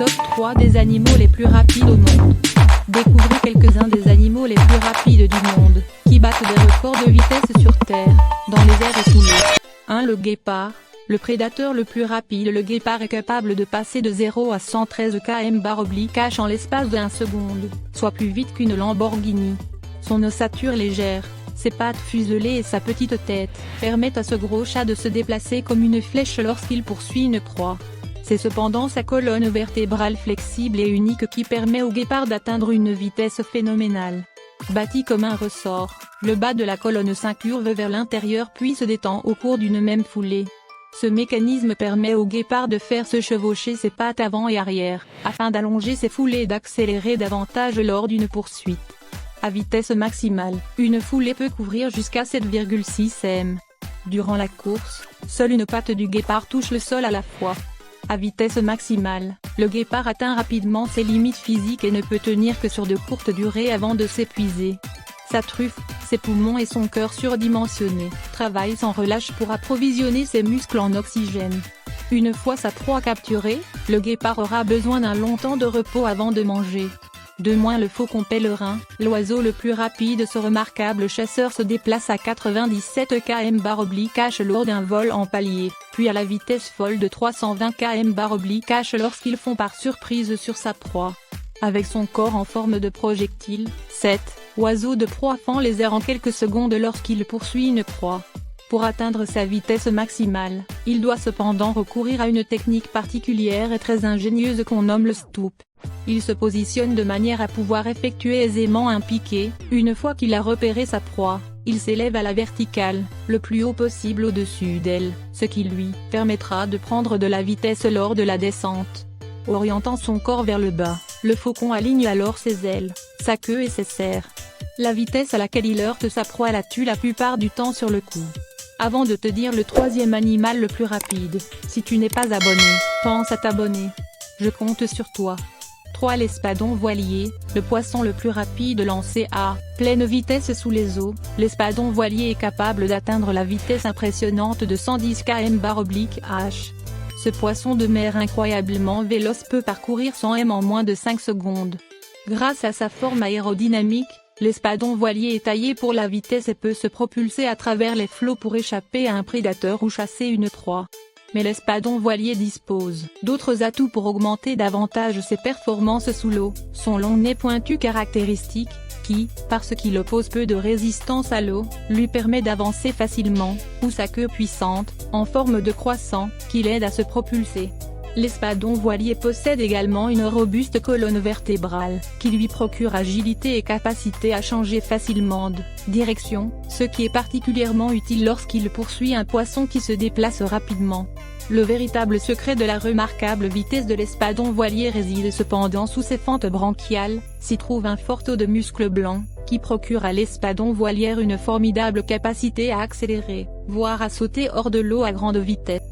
Top 3 des animaux les plus rapides au monde. Découvrez quelques-uns des animaux les plus rapides du monde, qui battent des records de vitesse sur Terre, dans les airs et sous l'eau. 1. Le guépard. Le prédateur le plus rapide. Le guépard est capable de passer de 0 à 113 km/h en l'espace d'1 seconde, soit plus vite qu'une Lamborghini. Son ossature légère, ses pattes fuselées et sa petite tête, permettent à ce gros chat de se déplacer comme une flèche lorsqu'il poursuit une proie. C'est cependant sa colonne vertébrale flexible et unique qui permet au guépard d'atteindre une vitesse phénoménale. Bâti comme un ressort, le bas de la colonne s'incurve vers l'intérieur puis se détend au cours d'une même foulée. Ce mécanisme permet au guépard de faire se chevaucher ses pattes avant et arrière, afin d'allonger ses foulées et d'accélérer davantage lors d'une poursuite. À vitesse maximale, une foulée peut couvrir jusqu'à 7,6 m. Durant la course, seule une patte du guépard touche le sol à la fois. À vitesse maximale, le guépard atteint rapidement ses limites physiques et ne peut tenir que sur de courtes durées avant de s'épuiser. Sa truffe, ses poumons et son cœur surdimensionnés travaillent sans relâche pour approvisionner ses muscles en oxygène. Une fois sa proie capturée, le guépard aura besoin d'un long temps de repos avant de manger. De moins le faucon pèlerin, l'oiseau le plus rapide. Ce remarquable chasseur se déplace à 97 km/h lors d'un vol en palier, puis à la vitesse folle de 320 km/h lorsqu'ils font par surprise sur sa proie. Avec son corps en forme de projectile, cet oiseau de proie fend les airs en quelques secondes lorsqu'il poursuit une proie. Pour atteindre sa vitesse maximale, il doit cependant recourir à une technique particulière et très ingénieuse qu'on nomme le stoop. Il se positionne de manière à pouvoir effectuer aisément un piqué. Une fois qu'il a repéré sa proie, il s'élève à la verticale, le plus haut possible au-dessus d'elle, ce qui lui permettra de prendre de la vitesse lors de la descente. Orientant son corps vers le bas, le faucon aligne alors ses ailes, sa queue et ses serres. La vitesse à laquelle il heurte sa proie la tue la plupart du temps sur le coup. Avant de te dire le troisième animal le plus rapide, si tu n'es pas abonné, pense à t'abonner. Je compte sur toi. 3. L'espadon voilier, le poisson le plus rapide lancé à pleine vitesse sous les eaux. L'espadon voilier est capable d'atteindre la vitesse impressionnante de 110 km/h. Ce poisson de mer incroyablement véloce peut parcourir 100 m en moins de 5 secondes. Grâce à sa forme aérodynamique, l'espadon voilier est taillé pour la vitesse et peut se propulser à travers les flots pour échapper à un prédateur ou chasser une proie. Mais l'espadon voilier dispose d'autres atouts pour augmenter davantage ses performances sous l'eau. Son long nez pointu caractéristique, qui, parce qu'il oppose peu de résistance à l'eau, lui permet d'avancer facilement, ou sa queue puissante, en forme de croissant, qui l'aide à se propulser. L'espadon voilier possède également une robuste colonne vertébrale, qui lui procure agilité et capacité à changer facilement de direction, ce qui est particulièrement utile lorsqu'il poursuit un poisson qui se déplace rapidement. Le véritable secret de la remarquable vitesse de l'espadon voilier réside cependant sous ses fentes branchiales, s'y trouve un fort taux de muscles blancs, qui procure à l'espadon voilier une formidable capacité à accélérer, voire à sauter hors de l'eau à grande vitesse.